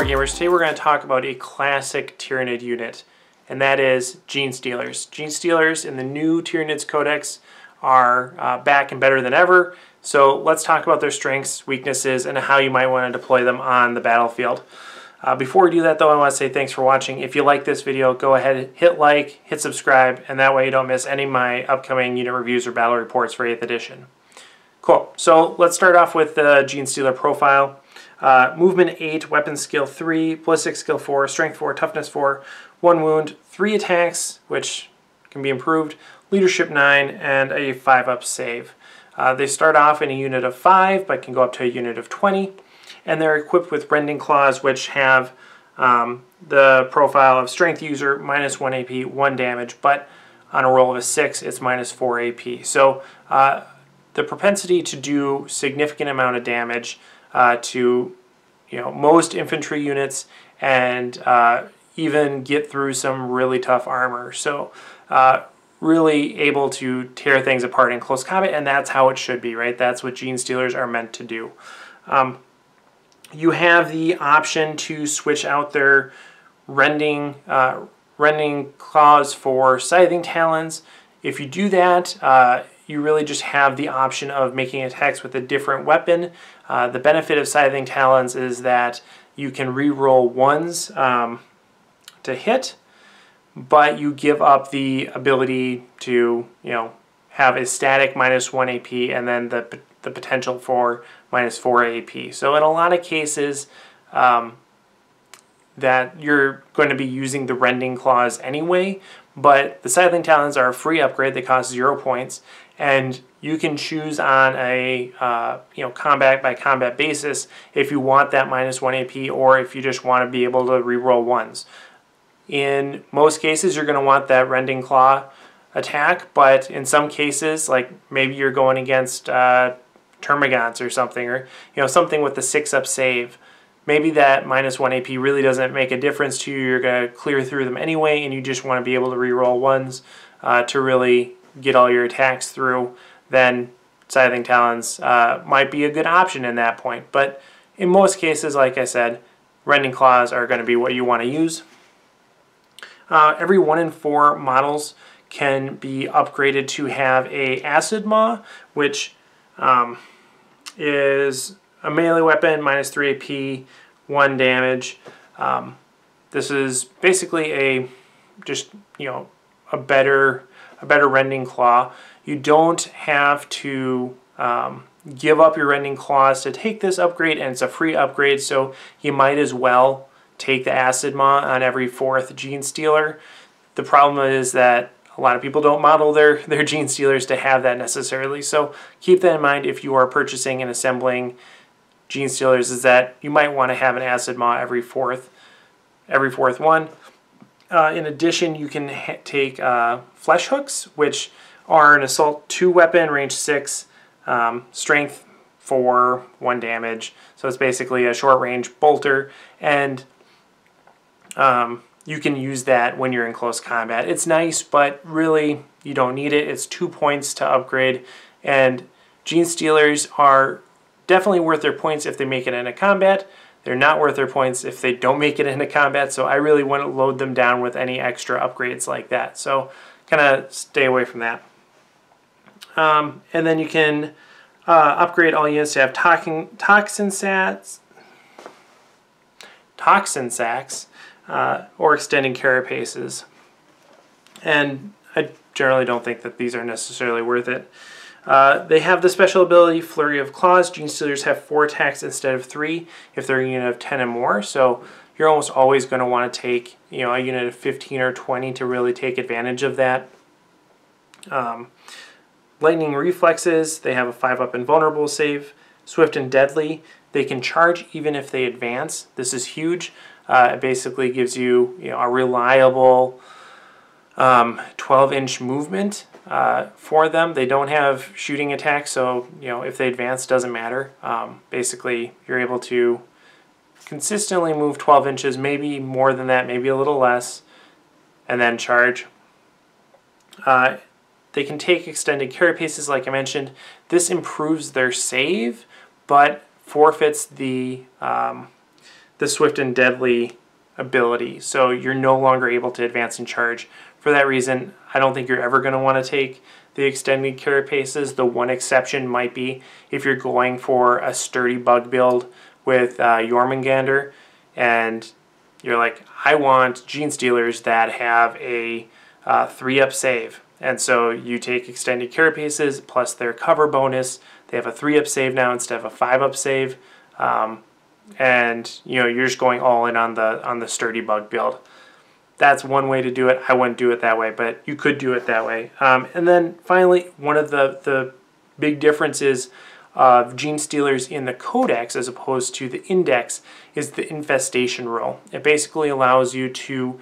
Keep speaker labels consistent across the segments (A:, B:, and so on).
A: Wargamers. Today we're going to talk about a classic Tyranid unit, and that is Genestealers. Genestealers in the new Tyranids Codex are back and better than ever, so let's talk about their strengths, weaknesses, and how you might want to deploy them on the battlefield. Before we do that though, I want to say thanks for watching. If you like this video, go ahead, hit like, hit subscribe, and that way you don't miss any of my upcoming unit reviews or battle reports for 8th edition. Cool, so let's start off with the Genestealer profile. Movement 8, weapon skill 3, ballistic skill 4, strength 4, toughness 4, 1 wound, 3 attacks, which can be improved, leadership 9, and a 5-up save. They start off in a unit of 5, but can go up to a unit of 20, and they're equipped with Rending Claws, which have the profile of strength user, -1 AP, 1 damage, but on a roll of a 6, it's -4 AP. So the propensity to do significant amount of damage to most infantry units, and even get through some really tough armor. So really able to tear things apart in close combat, and that's how it should be, right? That's what Genestealers are meant to do. You have the option to switch out their rending claws for scything talons. If you do that, you really just have the option of making attacks with a different weapon. The benefit of Scything Talons is that you can re-roll 1s to hit, but you give up the ability to have a static -1 AP and then the potential for -4 AP. So in a lot of cases that you're going to be using the Rending Claws anyway, but the Scything Talons are a free upgrade. They cost 0 points, and you can choose on a combat by combat basis if you want that -1 AP or if you just want to be able to re-roll 1s. In most cases, you're going to want that Rending Claw attack, but in some cases, like maybe you're going against Termagants or something, or something with the 6-up save, maybe that -1 AP really doesn't make a difference to you. You're going to clear through them anyway, and you just want to be able to re-roll 1s to really get all your attacks through. Then Scything Talons might be a good option in that point. But in most cases, like I said, Rending Claws are going to be what you want to use. Every 1 in 4 models can be upgraded to have a Acid Maw, which is a melee weapon, -3 AP, 1 damage. This is basically a better Rending Claw. You don't have to give up your Rending Claws to take this upgrade, and it's a free upgrade, so you might as well take the Acid Maw on every 4th Genestealer. The problem is that a lot of people don't model their Genestealers to have that necessarily, so keep that in mind if you are purchasing and assembling Genestealers, is that you might want to have an Acid Maw every fourth one. In addition, you can take Flesh Hooks, which are an Assault 2 weapon, range 6, strength 4, 1 damage. So it's basically a short-range bolter, and you can use that when you're in close combat. It's nice, but really you don't need it. It's 2 points to upgrade, and Genestealers are definitely worth their points if they make it into combat. They're not worth their points if they don't make it into combat, so I really wouldn't load them down with any extra upgrades like that. So kind of stay away from that. And then you can upgrade all units to have toxin sacks or extending carapaces. And I generally don't think that these are necessarily worth it. They have the special ability Flurry of Claws. Genestealers have 4 attacks instead of 3 if they're a unit of 10 and more, so you're almost always going to want to take a unit of 15 or 20 to really take advantage of that. Lightning Reflexes, they have a 5-up invulnerable save. Swift and Deadly, they can charge even if they advance. This is huge. It basically gives you a reliable 12-inch movement for them. They don't have shooting attacks, so if they advance, doesn't matter. Basically, you're able to consistently move 12 inches, maybe more than that, maybe a little less, and then charge. They can take extended carapaces, like I mentioned. This improves their save, but forfeits the the Swift and Deadly ability, so you're no longer able to advance and charge. For that reason, I don't think you're ever going to want to take the extended carapaces. The one exception might be if you're going for a sturdy bug build with Jormungandr, and you're like, I want Genestealers that have a 3-up save. And so you take extended carapaces plus their cover bonus. They have a 3-up save now instead of a 5-up save. And you're just going all in on the sturdy bug build. That's one way to do it. I wouldn't do it that way, but you could do it that way. And then finally, one of the big differences of Genestealers in the Codex as opposed to the Index is the Infestation rule. It basically allows you to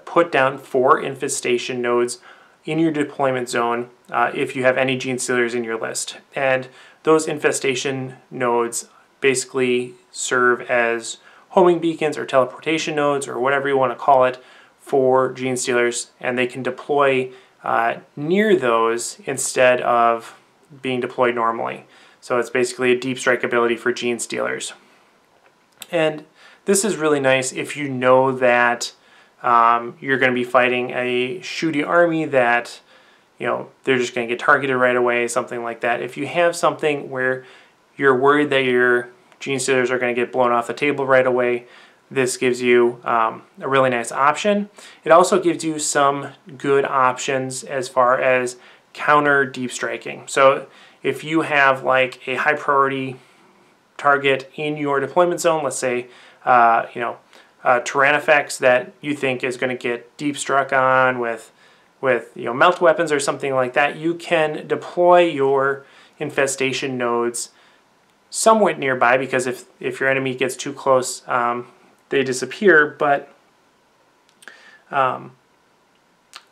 A: put down 4 Infestation nodes in your deployment zone if you have any Genestealers in your list. And those Infestation nodes basically serve as homing beacons or teleportation nodes or whatever you want to call it for Genestealers, and they can deploy near those instead of being deployed normally. So it's basically a deep strike ability for Genestealers. And this is really nice if you know that you're going to be fighting a shooty army that they're just going to get targeted right away, something like that. If you have something where you're worried that your Genestealers are going to get blown off the table right away, this gives you a really nice option. It also gives you some good options as far as counter deep striking. So if you have like a high priority target in your deployment zone, let's say Tyrannifex that you think is going to get deep struck on with melt weapons or something like that, you can deploy your Infestation nodes somewhat nearby, because if your enemy gets too close, they disappear, but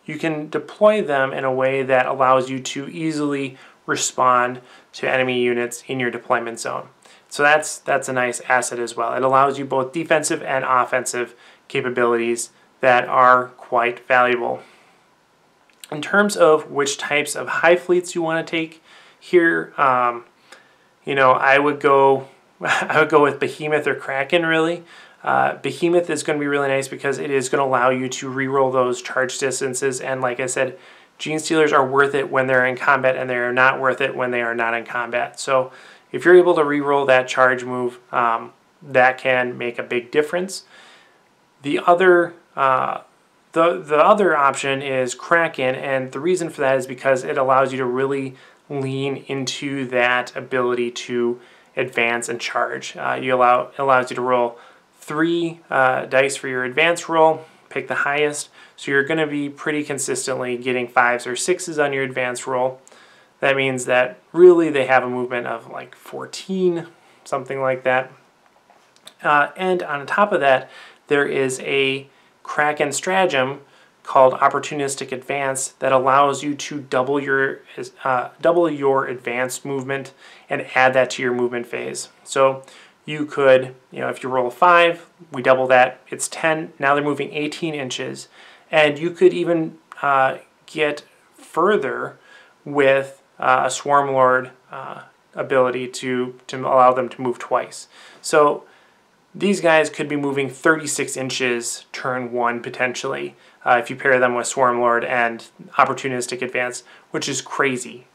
A: you can deploy them in a way that allows you to easily respond to enemy units in your deployment zone. So that's a nice asset as well. It allows you both defensive and offensive capabilities that are quite valuable. In terms of which types of Hive fleets you want to take here, I would go with Behemoth or Kraken, really. Behemoth is going to be really nice because it is going to allow you to reroll those charge distances, and like I said, Genestealers are worth it when they're in combat, and they are not worth it when they are not in combat. So if you're able to reroll that charge move, that can make a big difference. The other the other option is Kraken, and the reason for that is because it allows you to really lean into that ability to advance and charge. It allows you to roll 3 dice for your advance roll, pick the highest, so you're going to be pretty consistently getting 5s or 6s on your advance roll. That means that really they have a movement of like 14, something like that. And on top of that, there is a Kraken stratagem called Opportunistic Advance that allows you to double your advanced movement and add that to your movement phase. So you could, if you roll a 5, we double that, it's 10, now they're moving 18 inches. And you could even get further with a Swarm Lord ability to allow them to move twice. So these guys could be moving 36 inches turn 1 potentially if you pair them with Swarm Lord and Opportunistic Advance, which is crazy.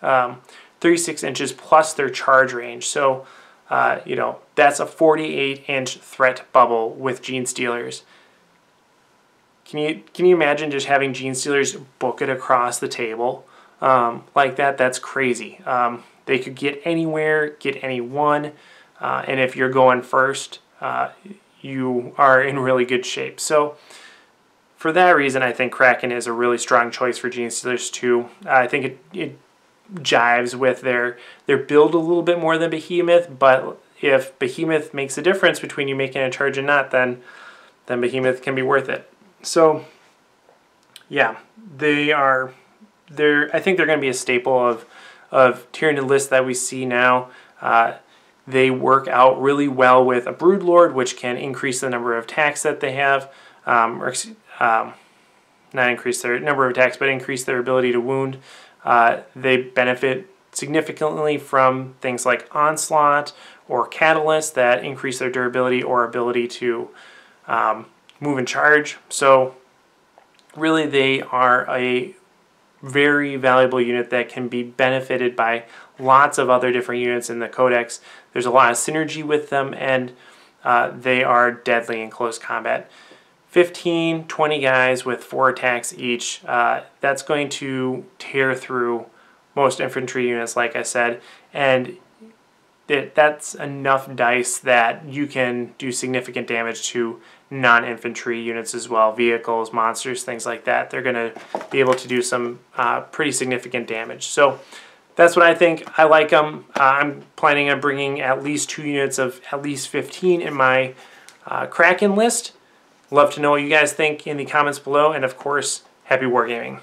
A: 36 inches plus their charge range. So, that's a 48-inch threat bubble with Genestealers. Can you imagine just having Genestealers book it across the table like that? That's crazy. They could get anywhere, get anyone, and if you're going first, you are in really good shape. So for that reason, I think Kraken is a really strong choice for Genestealers too. I think it jives with their build a little bit more than Behemoth, but if Behemoth makes a difference between you making a charge and not, then Behemoth can be worth it. So yeah, I think they're going to be a staple of Tyranid lists that we see now. They work out really well with a Broodlord, which can increase the number of attacks that they have, not increase their number of attacks, but increase their ability to wound. They benefit significantly from things like Onslaught or Catalyst that increase their durability or ability to move and charge. So really they are a very valuable unit that can be benefited by lots of other different units in the Codex. There's a lot of synergy with them, and they are deadly in close combat. 15, 20 guys with 4 attacks each, that's going to tear through most infantry units, like I said, and that's enough dice that you can do significant damage to non-infantry units as well, vehicles, monsters, things like that. They're going to be able to do some pretty significant damage. So that's what I think. I like them. I'm planning on bringing at least 2 units of at least 15 in my Kraken list. Love to know what you guys think in the comments below, and of course, happy wargaming.